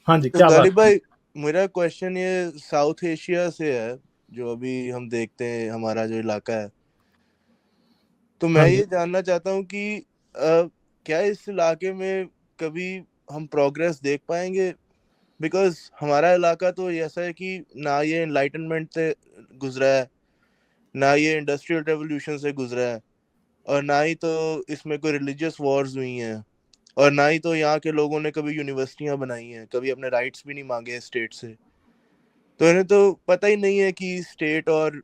हाँ जी, तो क्या बात गालिब है? भाई, मेरा क्वेश्चन ये साउथ एशिया से है, जो अभी हम देखते हैं हमारा जो इलाका है। तो हाँ मैं जी। ये जानना चाहता हूँ कि क्या इस इलाके में कभी हम प्रोग्रेस देख पाएंगे? बिकॉज हमारा इलाका तो ऐसा है कि ना ये एनलाइटनमेंट से गुजरा है, ना ये इंडस्ट्रियल रेवोल्यूशन से गुजरा है, और ना ही तो इसमें कोई रिलीजियस वॉर्स हुई हैं, और ना ही तो यहाँ के लोगों ने कभी यूनिवर्सिटियां बनाई हैं, कभी अपने राइट्स भी नहीं मांगे स्टेट से। तो इन्हें तो पता ही नहीं है कि स्टेट और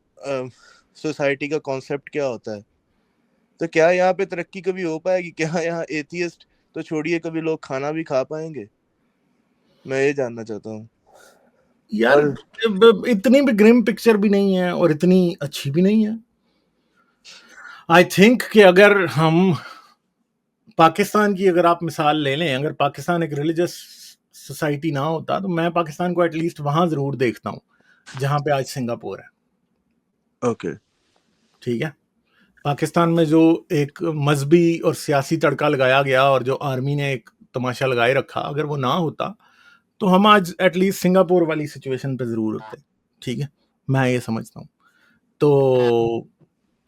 सोसाइटी का कॉन्सेप्ट क्या होता है। तो क्या यहाँ पे तरक्की कभी हो पाएगी? क्या यहाँ एथियस्ट तो छोड़िए, कभी लोग खाना भी खा पाएंगे? मैं ये जानना चाहता हूँ। यार, और इतनी भी ग्रिम पिक्चर भी नहीं है और इतनी अच्छी भी नहीं है। आई थिंक कि अगर हम पाकिस्तान की अगर आप मिसाल ले लें, अगर पाकिस्तान एक रिलीजियस सोसाइटी ना होता तो मैं पाकिस्तान को एटलीस्ट वहां जरूर देखता हूँ जहां पे आज सिंगापुर है। ओके। ठीक है। पाकिस्तान में जो एक मजहबी और सियासी तड़का लगाया गया और जो आर्मी ने एक तमाशा लगाए रखा, अगर वो ना होता तो हम आज एटलीस्ट सिंगापुर वाली सिचुएशन पे जरूर होते। ठीक है, मैं ये समझता हूँ। तो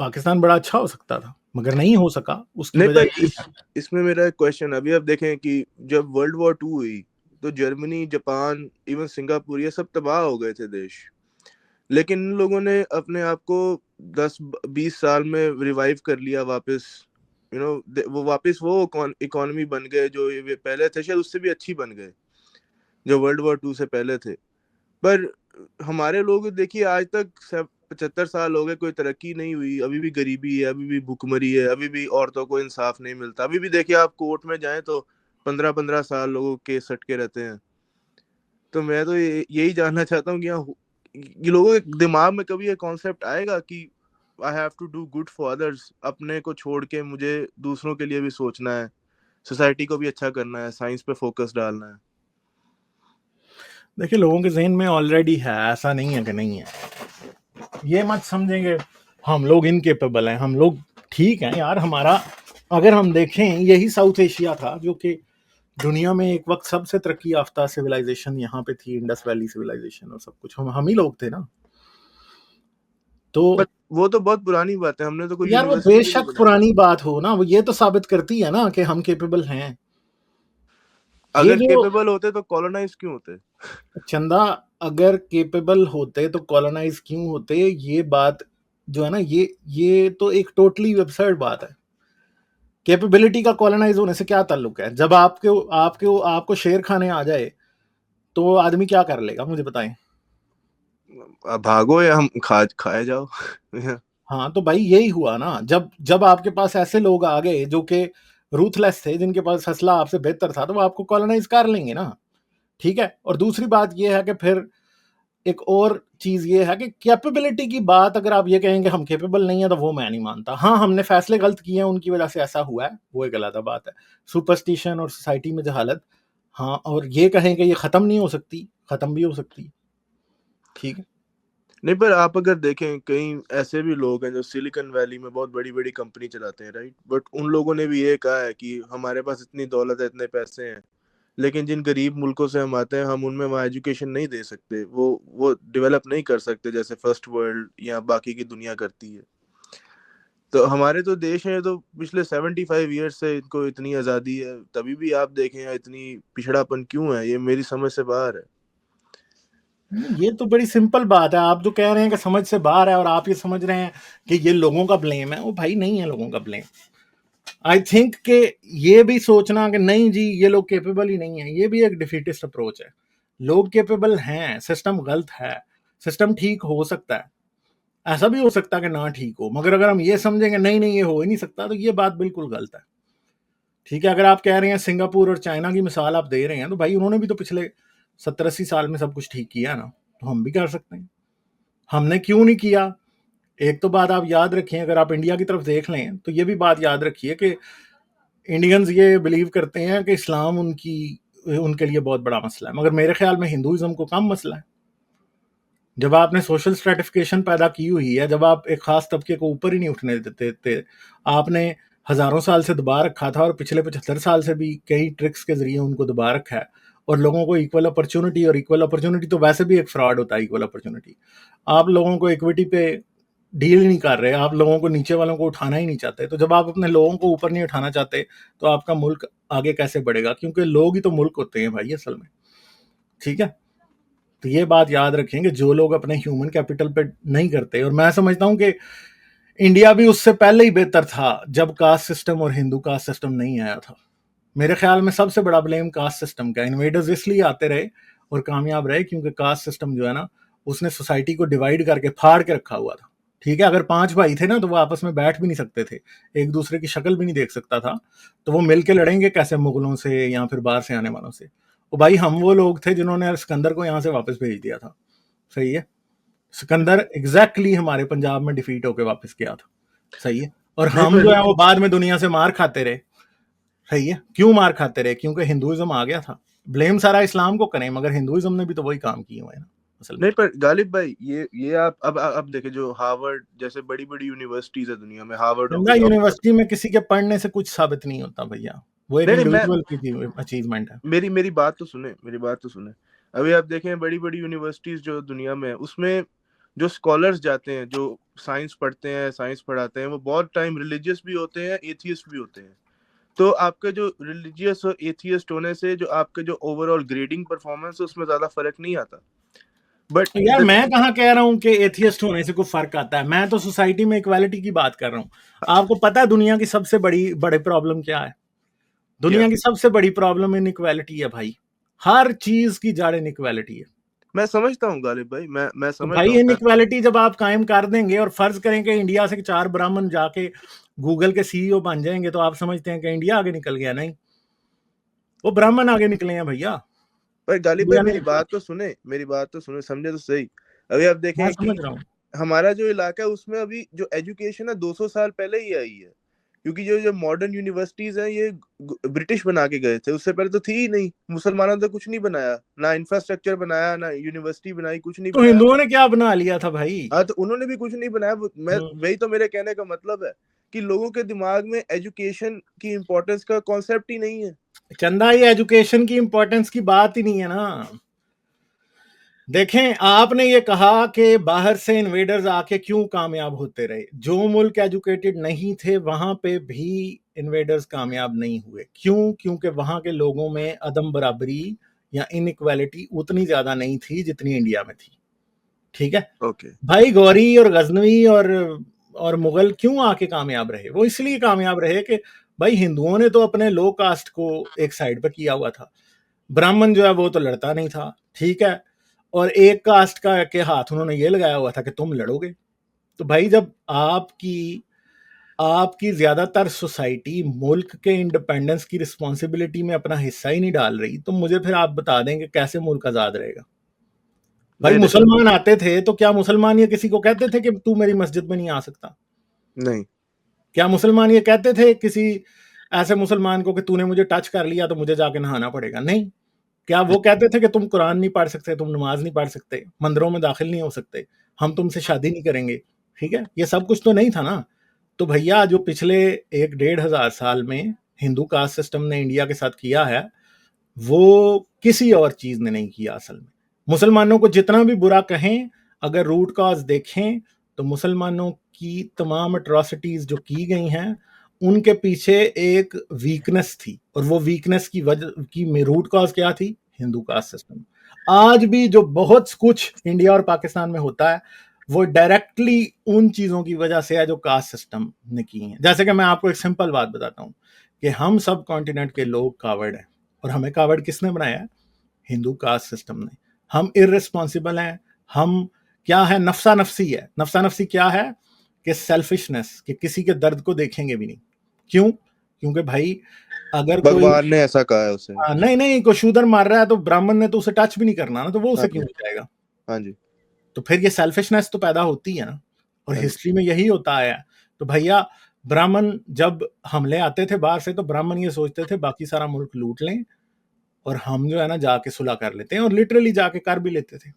पाकिस्तान बड़ा अच्छा हो सकता था मगर नहीं हो सका, उसकी नहीं, वजह पर यही है। इसमें मेरा एक क्वेश्चन, अभी आप देखें कि जब वर्ल्ड वॉर 2 हुई, तो जर्मनी, जापान, इवन सिंगापुर, ये सब तबाह हो गए थे देश। लेकिन इन लोगों ने अपने आप को 10-20 साल में रिवाइव कर लिया वापस। वो वापस वो इकोनॉमी बन गए जो ये पहले थे, शायद उससे भी अच्छी बन गए, जो वर्ल्ड वॉर 2 से पहले थे। पर हमारे लोग देखिए, आज तक 75 साल हो गए, कोई तरक्की नहीं हुई, अभी भी गरीबी है, अभी भी भुखमरी है, अभी भी औरतों को इंसाफ नहीं मिलता, अभी भी देखिए आप कोर्ट में जाएं तो 15-15 साल लोगों के केस सटके रहते हैं। तो मैं तो यही जानना चाहता हूँ कि ये लोगों के दिमाग में कभी ये कॉन्सेप्ट आएगा कि I have to do good for others, अपने को छोड़ के मुझे दूसरों के लिए भी सोचना है, सोसाइटी को भी अच्छा करना है, साइंस पे फोकस डालना है। देखिए, लोगों के जहन में ऑलरेडी है, ऐसा नहीं है कि नहीं है। ये मत समझेंगे हम लोग इनकेपेबल हैं, हम लोग ठीक हैं यार। हमारा अगर हम देखें, यही साउथ एशिया था जो कि दुनिया में एक वक्त सबसे तरक्की याफ्ता सिविलाइजेशन यहाँ पे थी, इंडस वैली सिविलाइजेशन और सब कुछ हम ही लोग थे ना। तो बट वो तो बहुत पुरानी बात है, हमने तो कोई यार वो यूनिवर्सिटी भी नहीं बेशक बनाई। पुरानी बात हो ना, वो ये तो साबित करती है ना कि हम केपेबल हैं। ये अगर जो केपेबल होते तो कॉलोनाइज क्यों होते? चंदा, अगर केपेबल होते तो कॉलोनाइज क्यों होते, ये बात जो है ना, ये तो एक टोटली वेबसाइट बात है। कैपेबिलिटी का कॉलोनाइज होने से क्या ताल्लुक है? जब आपके आपके आपको शेर खाने आ जाए तो आदमी क्या कर लेगा, मुझे बताएं। अब भागो या हम खाए जाओ। हाँ तो भाई यही हुआ ना, जब जब आपके पास ऐसे लोग आ गए जो कि रूथलेस थे, जिनके पास हौसला आपसे बेहतर था, तो वो आपको कॉलोनाइज कर लेंगे ना। ठीक है। और दूसरी बात ये है कि फिर एक और चीज ये है कि कैपेबिलिटी की बात, अगर आप ये कहेंगे हम कैपेबल नहीं है, तो वो मैं नहीं मानता। हाँ, हमने फैसले गलत किए हैं, उनकी वजह से ऐसा हुआ है, वो एक अलग बात है। सुपरस्टिशन और सोसाइटी में जहालत, हाँ, और ये कहें कि ये खत्म नहीं हो सकती, खत्म भी हो सकती। ठीक है। नहीं, पर आप अगर देखें, कई ऐसे भी लोग हैं जो सिलिकॉन वैली में बहुत बड़ी बड़ी कंपनी चलाते हैं, राइट? बट उन लोगों ने भी ये कहा है कि हमारे पास इतनी दौलत है, इतने पैसे हैं, लेकिन जिन गरीब मुल्कों से हम आते हैं, हम उनमें वहाँ एजुकेशन नहीं दे सकते, वो डेवलप नहीं कर सकते जैसे फर्स्ट वर्ल्ड या बाकी की दुनिया करती है। तो हमारे तो देश है, तो पिछले 75 ईयर्स से इनको इतनी आज़ादी है, तभी भी आप देखें इतनी पिछड़ापन क्यों है, ये मेरी समझ से बाहर है। ये तो बड़ी सिंपल बात है। आप जो कह रहे हैं कि समझ से बाहर है और आप ये समझ रहे हैं कि ये लोगों का ब्लेम है, वो भाई नहीं है लोगों का ब्लेम। आई थिंक कि ये भी सोचना कि नहीं जी ये लोग कैपेबल ही नहीं है, ये भी एक डिफीटिस्ट अप्रोच है। लोग कैपेबल हैं, सिस्टम गलत है, सिस्टम ठीक हो सकता है, ऐसा भी हो सकता है कि ना ठीक हो, मगर अगर हम ये समझेंगे नहीं नहीं ये हो ही नहीं सकता, तो ये बात बिल्कुल गलत है। ठीक है। अगर आप कह रहे हैं सिंगापुर और चाइना की मिसाल आप दे रहे हैं, तो भाई उन्होंने भी तो पिछले 70-80 साल में सब कुछ ठीक किया ना, तो हम भी कर सकते हैं। हमने क्यों नहीं किया? एक तो बात आप याद रखिए, अगर आप इंडिया की तरफ देख लें तो ये भी बात याद रखिए कि इंडियंस ये बिलीव करते हैं कि इस्लाम उनके लिए बहुत बड़ा मसला है, मगर मेरे ख्याल में हिंदुइज्म को कम मसला है। जब आपने सोशल स्ट्रेटिफिकेशन पैदा की हुई है, जब आप एक खास तबके को ऊपर ही नहीं उठने देते थे, आपने हजारों साल से दबा रखा था और पिछले 75 साल से भी कई ट्रिक्स के जरिए उनको दबा रखा है, और लोगों को इक्वल अपॉर्चुनिटी, और इक्वल अपॉर्चुनिटी तो वैसे भी एक फ्रॉड होता है। इक्वल अपॉर्चुनिटी, आप लोगों को इक्विटी पे डील नहीं कर रहे, आप लोगों को नीचे वालों को उठाना ही नहीं चाहते। तो जब आप अपने लोगों को ऊपर नहीं उठाना चाहते तो आपका मुल्क आगे कैसे बढ़ेगा? क्योंकि लोग ही तो मुल्क होते हैं भाई असल में, ठीक है। तो ये बात याद रखें कि जो लोग अपने ह्यूमन कैपिटल पे नहीं करते, और मैं समझता हूं कि इंडिया भी उससे पहले ही बेहतर था जब कास्ट सिस्टम और हिंदू कास्ट सिस्टम नहीं आया था। मेरे ख्याल में सबसे बड़ा ब्लेम कास्ट सिस्टम का। इन्वेडर्स इसलिए आते रहे और कामयाब रहे क्योंकि कास्ट सिस्टम जो है ना, उसने सोसाइटी को डिवाइड करके फाड़ के रखा हुआ था, ठीक है। अगर 5 भाई थे ना तो वो आपस में बैठ भी नहीं सकते थे, एक दूसरे की शक्ल भी नहीं देख सकता था, तो वो मिलके लड़ेंगे कैसे मुगलों से या फिर बाहर से आने वालों से? वो भाई हम वो लोग थे जिन्होंने सिकंदर को यहाँ से वापस भेज दिया था, सही है। सिकंदर एग्जैक्टली हमारे पंजाब में डिफीट होके वापस गया था, सही है। और नहीं हम पर जो है वो बाद में दुनिया से मार खाते रहे, सही है। क्यों मार खाते रहे? क्योंकि हिंदुइज्म आ गया था। ब्लेम सारा इस्लाम को करें, मगर हिंदुइज्म ने भी तो वही काम किए हुए हैं ना असल में। नहीं पर गालिब भाई, ये आप अब देखे जो हार्वर्ड जैसे बड़ी बड़ी यूनिवर्सिटीज है दुनिया में, हार्वर्ड हो गंगा गई अब। यूनिवर्सिटी में किसी के पढ़ने से कुछ साबित नहीं होता भैया, वो एक नहीं नहीं, मैं इंडिविजुअल की अचीवमेंट है। मेरी मेरी बात तो सुने, मेरी बात तो सुने। अभी आप देखें बड़ी बड़ी यूनिवर्सिटीज जो दुनिया में है, उसमें जो स्कॉलर्स जाते हैं, जो साइंस पढ़ते हैं, साइंस पढ़ाते हैं, वो बहुत टाइम रिलीजियस भी होते हैं, एथियस्ट भी होते हैं। तो आपके जो रिलीजियस और एथियस्ट होने से जो आपके जो ओवरऑल ग्रेडिंग परफॉर्मेंस है उसमें ज्यादा फर्क नहीं आता। बट यार मैं कहाँ कह रहा हूँ कि एथियस्ट होने से कोई फर्क आता है, मैं तो सोसाइटी में इक्वालिटी की बात कर रहा हूँ। आपको पता है दुनिया की सबसे बड़ी प्रॉब्लम क्या है? क्या, दुनिया की सबसे बड़ी प्रॉब्लम इनइक्वालिटी है भाई। हर चीज की जड़ इनइक्वालिटी है। मैं समझता हूँ गालिब भाई, मैं तो समझ भाई रहा हूँ। इनइक्वालिटी जब आप कायम कर देंगे, और फर्ज करें कि इंडिया से 4 ब्राह्मण जाके गूगल के सीईओ बन जाएंगे, तो आप समझते हैं कि इंडिया आगे निकल गया? नहीं, वो ब्राह्मण आगे निकले हैं भैया। पर गालिब भाई इंडिया ने, मेरी बात तो सुने, मेरी बात तो सुने, समझे तो सही। अभी आप मैं देखें समझ कि रहा हूँ। हमारा जो इलाका है उसमें अभी जो एजुकेशन है 200 साल पहले ही आई है। क्योंकि जो जो मॉडर्न यूनिवर्सिटीज हैं ये ब्रिटिश बना के गए थे, उससे पहले तो थी ही नहीं। मुसलमानों ने कुछ नहीं बनाया, ना इंफ्रास्ट्रक्चर बनाया, ना यूनिवर्सिटी बनाई, कुछ नहीं तो बनाया। हिंदुओं ने क्या बना लिया था भाई? हाँ तो उन्होंने भी कुछ नहीं बनाया। मैं हम्म। वही तो मेरे कहने का मतलब है कि लोगों के दिमाग में एजुकेशन की इम्पोर्टेंस का कॉन्सेप्ट ही नहीं है। चंदा, ये एजुकेशन की इंपॉर्टेंस की बात ही नहीं है ना। देखें, आपने ये कहा कि बाहर से इन्वेडर्स आके क्यों कामयाब होते रहे। जो मुल्क एजुकेटेड नहीं थे वहां पे भी इन्वेडर्स कामयाब नहीं हुए। क्यों? क्योंकि वहां के लोगों में अदम बराबरी या इनइक्वालिटी उतनी ज्यादा नहीं थी जितनी इंडिया में थी, ठीक है। ओके। भाई गौरी और गजनवी और मुगल क्यों आके कामयाब रहे? वो इसलिए कामयाब रहे कि भाई हिंदुओं ने तो अपने लो कास्ट को एक साइड पर किया हुआ था, ब्राह्मण जो है वो तो लड़ता नहीं था, ठीक है। और एक कास्ट का के हाथ उन्होंने ये लगाया हुआ था कि तुम लड़ोगे। तो भाई जब आपकी आपकी ज्यादातर सोसाइटी मुल्क के इंडिपेंडेंस की रिस्पॉन्सिबिलिटी में अपना हिस्सा ही नहीं डाल रही, तो मुझे फिर आप बता दें कि कैसे मुल्क आजाद रहेगा? भाई नहीं नहीं मुसलमान आते थे तो क्या मुसलमान ये किसी को कहते थे कि तू मेरी मस्जिद में नहीं आ सकता? नहीं। क्या मुसलमान ये कहते थे किसी ऐसे मुसलमान को कि तूने मुझे टच कर लिया तो मुझे जाके नहाना पड़ेगा? नहीं। क्या वो कहते थे कि तुम कुरान नहीं पढ़ सकते, तुम नमाज नहीं पढ़ सकते, मंदिरों में दाखिल नहीं हो सकते, हम तुमसे शादी नहीं करेंगे? ठीक है, ये सब कुछ तो नहीं था ना। तो भैया जो पिछले 1-1.5 साल में हिंदू कास्ट सिस्टम ने इंडिया के साथ किया है, वो किसी और चीज ने नहीं किया असल में। मुसलमानों को जितना भी बुरा कहें, अगर रूट कॉज देखें तो मुसलमानों की तमाम अट्रॉसिटीज जो की गई हैं उनके पीछे एक वीकनेस थी, और वो वीकनेस की वजह की रूट कॉज क्या थी? Hindu caste system. आज भी जो बहुत कुछ इंडिया और पाकिस्तान में होता है वो डायरेक्टली उन चीजों की वजह से है जो कास्ट सिस्टम ने की है। जैसे कि मैं आपको एक सिंपल बात बताता हूं कि हम सब कॉन्टिनेंट के लोग कावर्ड हैं, और हमें कावर्ड किसने बनाया है? हिंदू कास्ट सिस्टम ने। हम इररिस्पॉन्सिबल हैं, हम क्या है, नफसा नफसी है। नफसा नफसी क्या है? कि सेल्फिशनेस, कि किसी के दर्द को देखेंगे भी नहीं। क्यों? क्योंकि भाई अगर कोई भगवान ने ऐसा कहा है उसे। नहीं नहीं, कोई शूदर मार रहा है तो ब्राह्मण ने तो उसे टच भी नहीं करना ना, तो वो हाँ उसे क्यों जी, बचाएगा? हाँ जी, तो फिर ये सेल्फिशनेस तो पैदा होती है ना, और हाँ जी। हिस्ट्री में यही होता आया है। तो भैया ब्राह्मण जब हमले आते थे बाहर से, तो ब्राह्मण ये सोचते थे बाकी सारा मुल्क लूट लें और हम जो है ना जाके सुलह कर लेते हैं, और लिटरली जाके कर भी लेते थे,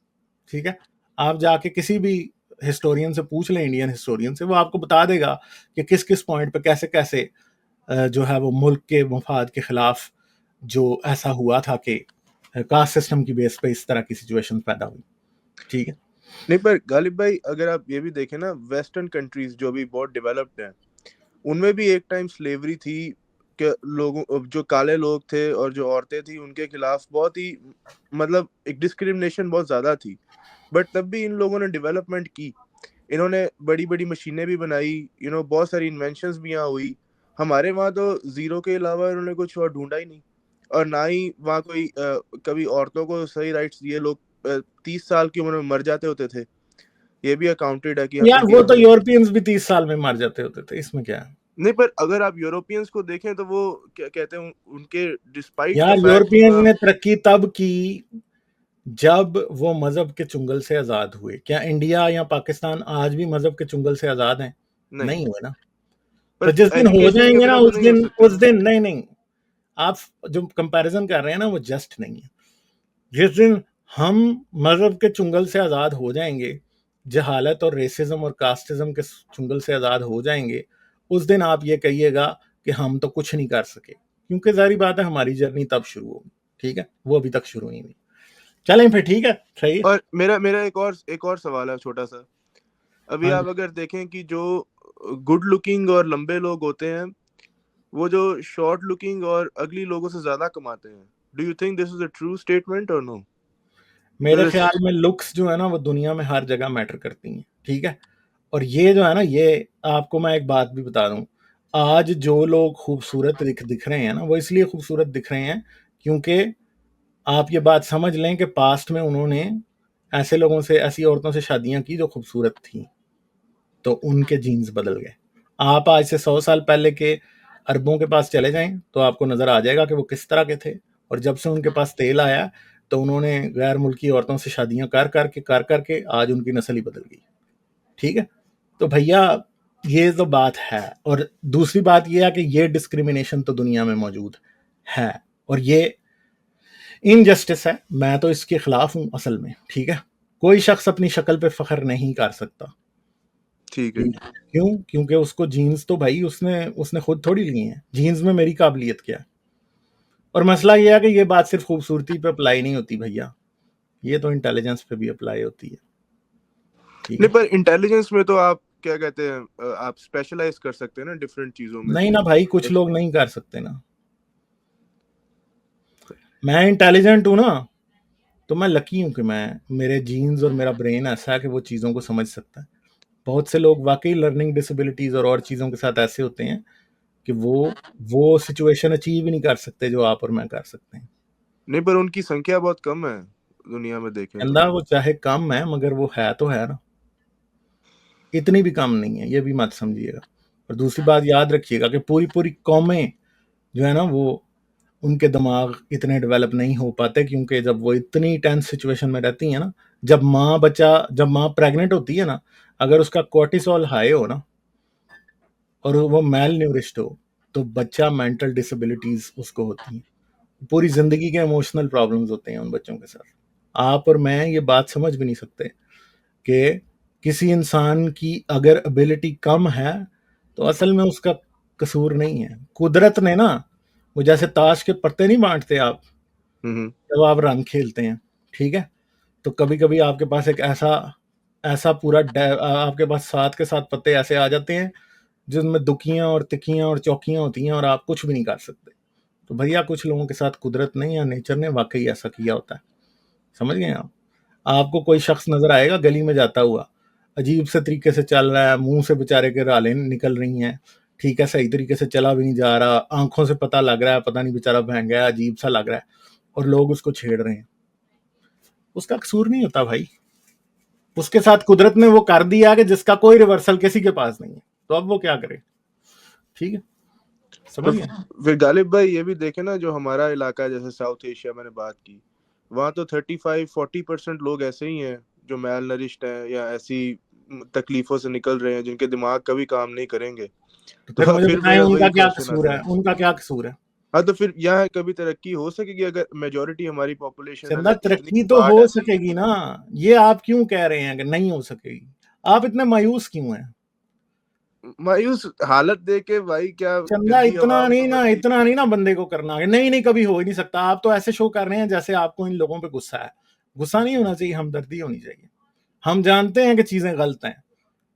ठीक है। आप जाके किसी भी हिस्टोरियन से पूछ लें, इंडियन हिस्टोरियन से, वो आपको बता देगा कि किस किस पॉइंट पे कैसे कैसे जो है वो मुल्क के मफाद के खिलाफ जो ऐसा हुआ था कि कास्ट सिस्टम की बेस पे इस तरह की सिचुएशन पैदा हुई। ठीक है, नहीं पर गालिब भाई अगर आप ये भी देखें ना, वेस्टर्न कंट्रीज जो भी बहुत डेवलप्ड हैं, उनमें भी एक टाइम स्लेवरी थी कि लोगों जो काले लोग थे और जो औरतें थी उनके खिलाफ बहुत ही मतलब एक डिस्क्रिमिनेशन बहुत ज्यादा थी। बट तब भी इन लोगों ने डेवलपमेंट की, इन्होंने बड़ी बड़ी मशीनें भी बनाई, बहुत सारी इन्वेंशंस भी यहाँ हुई। हमारे वहाँ तो जीरो के अलावा इन्होंने कुछ और ढूंढा ही नहीं, और ना ही वहाँ कोई कभी औरतों को सही राइट्स दिए। लोग 30 साल की उम्र में मर जाते होते थे, ये भी अकाउंटेड है कि यार इंडिया वो तो में। यूरोपियंस भी 30 साल में मर जाते होते थे, इसमें क्या है? नहीं पर अगर आप यूरोपियंस को देखें तो वो क्या कहते हैं, उनके डिस्पाइट द यार फैक्ट कि यूरोपियन वहाँ ने तरक्की तब की जब वो मजहब के चुंगल से आजाद हुए। क्या इंडिया या पाकिस्तान आज भी मजहब के चुंगल से आजाद हैं? नहीं, नहीं हुए ना। पर तो जिस दिन हो एजुकेशन के जाएंगे ना बिना तो उस नहीं हो दिन, सकते उस ना। दिन नहीं नहीं, आप जो कंपैरिजन कर रहे हैं ना वो जस्ट नहीं है। जिस दिन हम मजहब के चुंगल से आजाद हो जाएंगे, जहालत और रेसिज्म और कास्टिज्म के चुंगल से आजाद हो जाएंगे, उस दिन आप ये कहिएगा कि हम तो कुछ नहीं कर सके, क्योंकि जारी बात है हमारी जर्नी तब शुरू होगी। ठीक है, वो अभी तक शुरू नहीं हुई। चलें फिर, ठीक है, सही है। और मेरा मेरा एक और सवाल है छोटा सा। अभी हाँ आप जी। अगर देखें कि जो गुड लुकिंग और लंबे लोग होते हैं, वो जो शॉर्ट लुकिंग और अगली लोगों से ज्यादा कमाते हैं। Do you think this is a true statement और नो? मेरे बिकॉज ख्याल में लुक्स जो है ना वो दुनिया में हर जगह मैटर करती हैं। ठीक है, और ये जो है ना, ये आपको मैं एक बात भी बता दूं, आज जो लोग खूबसूरत दिख रहे हैं ना, वो इसलिए खूबसूरत दिख रहे हैं क्योंकि आप ये बात समझ लें कि पास्ट में उन्होंने ऐसे लोगों से, ऐसी औरतों से शादियां की जो खूबसूरत थी, तो उनके जीन्स बदल गए। आप आज से 100 साल पहले के अरबों के पास चले जाएं तो आपको नजर आ जाएगा कि वो किस तरह के थे, और जब से उनके पास तेल आया तो उन्होंने गैर मुल्की औरतों से शादियां कर करके आज उनकी नस्ल ही बदल गई। ठीक है, तो भैया ये तो बात है। और दूसरी बात ये है कि ये डिस्क्रिमिनेशन तो दुनिया में मौजूद है, और ये इनजस्टिस है। मैं तो इसके खिलाफ हूं असल में। ठीक है, कोई शख्स अपनी शक्ल पे फख्र नहीं कर सकता। ठीक है। क्यों? क्योंकि उसको जीन्स तो भाई उसने उसने खुद थोड़ी ली हैं। जीन्स में मेरी काबिलियत क्या है? और मसला ये है कि ये बात सिर्फ खूबसूरती पे अप्लाई नहीं होती भैया, ये तो इंटेलिजेंस पे भी अप्लाई होती है। ठीक नहीं है, पर इंटेलिजेंस में तो आप क्या कहते हैं, आप स्पेशलाइज कर सकते हैं ना डिफरेंट चीजों में। नहीं ना भाई, कुछ लोग नहीं कर सकते ना। मैं इंटेलिजेंट हूं ना, तो मैं लकी हूं कि मैं, मेरे जीन्स और मेरा ब्रेन ऐसा है कि वो चीज़ों को समझ सकता है। बहुत से लोग वाकई लर्निंग डिसेबिलिटीज और चीज़ों के साथ ऐसे होते हैं कि वो सिचुएशन अचीव ही नहीं कर सकते जो आप और मैं कर सकते हैं। नहीं पर उनकी संख्या बहुत कम है दुनिया में देखें तो। चंदा वो चाहे कम है मगर वो है तो है ना, इतनी भी कम नहीं है, ये भी मत समझिएगा। और दूसरी बात याद रखिएगा कि पूरी पूरी कौमें जो है ना, वो उनके दिमाग इतने डेवलप नहीं हो पाते, क्योंकि जब वो इतनी टेंस सिचुएशन में रहती है ना, जब माँ प्रेग्नेंट होती है ना, अगर उसका कोर्टिसोल हाई हो ना और वो मेल न्यूरिश्ड हो, तो बच्चा मेंटल डिसेबिलिटीज उसको होती हैं। पूरी जिंदगी के इमोशनल प्रॉब्लम्स होते हैं उन बच्चों के साथ। आप और मैं ये बात समझ भी नहीं सकते कि किसी इंसान की अगर एबिलिटी कम है तो असल में उसका कसूर नहीं है। कुदरत ने ना, वो जैसे ताश के पत्ते नहीं बांटते आप हम्म। जब आप रंग खेलते हैं, ठीक है, तो कभी कभी आपके पास एक ऐसा ऐसा आपके पास 7 के 7 पत्ते ऐसे आ जाते हैं जिनमें दुखियां और तिखियां और चौकियां होती हैं और आप कुछ भी नहीं कर सकते। तो भैया कुछ लोगों के साथ कुदरत ने या नेचर ने वाकई ऐसा किया होता है। समझ गए आप? आपको कोई शख्स नजर आएगा गली में जाता हुआ, अजीब से तरीके से चल रहा है, मुंह से बेचारे के रालें निकल रही हैं, ठीक है, सही तरीके से चला भी नहीं जा रहा, आंखों से पता लग रहा है पता नहीं बेचारा बहन गया, अजीब सा लग रहा है, और लोग उसको छेड़ रहे हैं। उसका कसूर नहीं होता भाई, उसके साथ कुदरत ने वो कर दिया कि जिसका कोई रिवर्सल किसी के पास नहीं है, तो अब वो क्या करे? ठीक है, तो समझ गए? फिर गालिब भाई ये भी देखे ना, जो हमारा इलाका है जैसे साउथ एशिया मैंने बात की, वहाँ तो 35-40% लोग ऐसे ही हैं जो मैल नरिश्ड हैं या ऐसी तकलीफों से निकल रहे हैं जिनके दिमाग कभी काम नहीं करेंगे। तो फिर तो मुझे फिर बताएं मेरा उनका वही क्या क्वेश्चन कसूर आता है, है। उनका क्या कसूर है? हाँ तो फिर यहाँ कभी तरक्की हो सकेगी अगर मेजोरिटी हमारी पॉपुलेशन चंदा अगर इतनी तरक्की तो स्मार्ट हो ऐसी है? सकेगी ना, ये आप क्यों कह रहे हैं कि नहीं हो सकेगी? आप इतने मायूस क्यों हैं? मायूस हालत देख के भाई क्या चंदा गंदी इतना हवा नहीं ना, बहती। इतना नहीं ना बंदे को करना है। नहीं नहीं, कभी हो ही नहीं सकता। आप तो ऐसे शो कर रहे हैं जैसे आपको इन लोगों पे गुस्सा है। गुस्सा नहीं होना चाहिए, हमदर्दी होनी चाहिए। हम जानते हैं कि चीजें गलत हैं,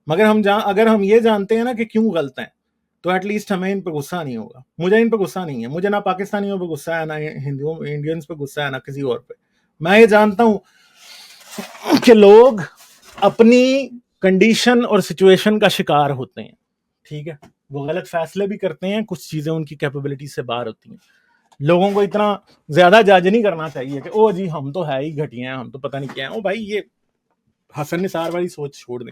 मगर अगर हम ये जानते हैं ना कि क्यों गलत हैं, तो एटलीस्ट हमें इन पे गुस्सा नहीं होगा। मुझे इन पे गुस्सा नहीं है, मुझे ना पाकिस्तानियों पे गुस्सा है, ना हिंदुओं इंडियंस पे गुस्सा है, ना किसी और पे। मैं ये जानता हूं कि लोग अपनी कंडीशन और सिचुएशन का शिकार होते हैं, ठीक है। वो गलत फैसले भी करते हैं, कुछ चीजें उनकी कैपेबिलिटी से बाहर होती हैं। लोगों को इतना ज्यादा जज नहीं करना चाहिए कि ओ जी हम तो है ही घटिया हैं, हम तो पता नहीं क्या है। ओ भाई, ये हसन निसार वाली सोच छोड़ दें,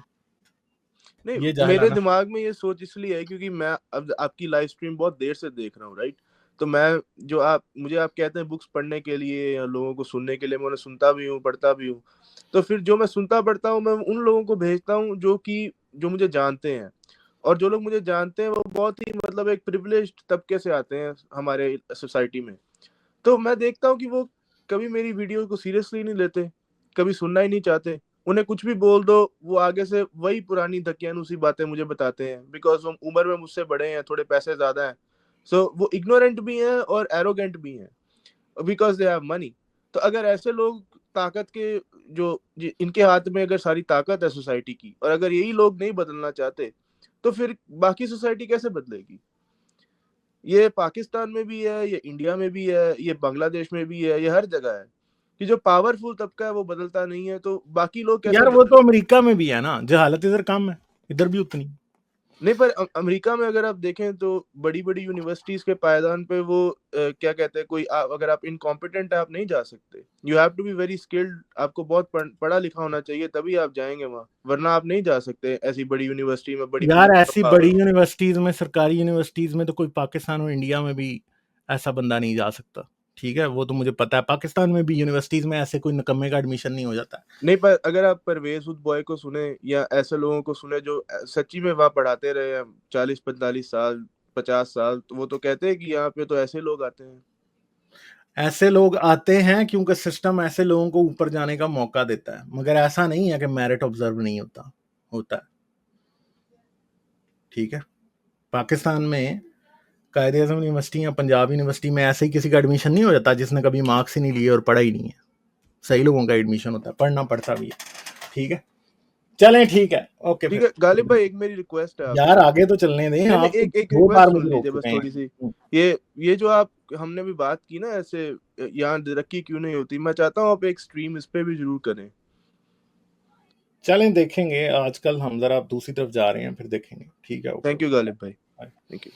नहीं, ये मेरे जाहिलाना। दिमाग में ये सोच इसलिए है क्योंकि मैं अब आपकी लाइव स्ट्रीम बहुत देर से देख रहा हूँ, राइट। तो मैं जो आप कहते हैं बुक्स पढ़ने के लिए या लोगों को सुनने के लिए, मैं उन्हें सुनता भी हूँ, पढ़ता भी हूँ। तो फिर जो मैं सुनता पढ़ता हूँ, मैं उन लोगों को भेजता हूँ जो मुझे जानते हैं। और जो लोग मुझे जानते हैं वो बहुत ही मतलब एक प्रिविलेज्ड तबके से आते हैं हमारे सोसाइटी में। तो मैं देखता हूँ कि वो कभी मेरी वीडियो को सीरियसली नहीं लेते, कभी सुनना ही नहीं चाहते। उन्हें कुछ भी बोल दो, वो आगे से वही पुरानी धकियानुसी बातें मुझे बताते हैं, बिकॉज वो उम्र में मुझसे बड़े हैं, थोड़े पैसे ज्यादा हैं। सो वो इग्नोरेंट भी हैं और एरोगेंट भी हैं, बिकॉज दे हैव मनी। तो अगर ऐसे लोग ताकत के इनके हाथ में अगर सारी ताकत है सोसाइटी की, और अगर यही लोग नहीं बदलना चाहते, तो फिर बाकी सोसाइटी कैसे बदलेगी? ये पाकिस्तान में भी है, ये इंडिया में भी है, ये बांग्लादेश में भी है, ये हर जगह है कि जो पावरफुल तबका है वो बदलता नहीं है, तो बाकी लोग कैसे यार वो बदले? तो अमेरिका में भी है ना, जहालत इधर कम है, इधर भी उतनी। नहीं, पर अमेरिका में अगर आप देखें तो बड़ी बड़ी यूनिवर्सिटीज के पायदान पे वो क्या कहते हैं, अगर आप इनकॉम्पिटेंट है आप नहीं जा सकते। You have to be very skilled, आपको बहुत पढ़ा लिखा होना चाहिए, तभी आप जाएंगे वहाँ, वरना आप नहीं जा सकते ऐसी बड़ी यूनिवर्सिटी में, बड़ी यार पोजीशन ऑफ ऐसी बड़ी पावर। यूनिवर्सिटीज में, सरकारी यूनिवर्सिटीज में तो कोई पाकिस्तान और इंडिया में भी ऐसा बंदा नहीं जा सकता, ठीक है। वो तो मुझे पता है, पाकिस्तान में भी यूनिवर्सिटीज में ऐसे कोई निकम्मे का एडमिशन नहीं हो जाता। नहीं, पर अगर आप परवेज उद बॉय को सुने या ऐसे लोगों को सुने जो सच्ची में वहाँ पढ़ाते रहे हैं 40-45 साल, 50 साल, तो वो तो कहते हैं कि यहाँ पे तो ऐसे लोग आते हैं। ऐसे लोग आते हैं क्योंकि सिस्टम ऐसे लोगों को ऊपर जाने का मौका देता है, मगर ऐसा नहीं है कि मेरिट ऑब्जर्व नहीं होता, होता है, ठीक है। पाकिस्तान में कायदे आजम यूनिवर्सिटी या पंजाब यूनिवर्सिटी में ऐसे ही किसी का एडमिशन नहीं हो जाता जिसने कभी मार्क्स ही नहीं लिए और पढ़ा ही नहीं है। सही लोगों का एडमिशन होता है, पढ़ना पड़ता भी है, ठीक है। चलें, ठीक है, ओके ठीक फिर। है गालिब भाई, एक मेरी रिक्वेस्ट है यार आपसे। आगे तो चलने दें, नहीं नहीं, आप तो एक एक दो बार रिक्वेस्ट सुन मुझे रोक लीजिए बस चुके थोड़ी सी। हैं। ये जो आप हमने भी बात की ना ऐसे, यहाँ तरक्की क्यों नहीं होती, मैं चाहता हूँ आप एक स्ट्रीम इस पे भी जरूर करें। चलें देखेंगे, आजकल हम जरा दूसरी तरफ जा रहे हैं, फिर देखेंगे, ठीक है, ओके थैंक यू गालिब भाई। ओके। Thank you.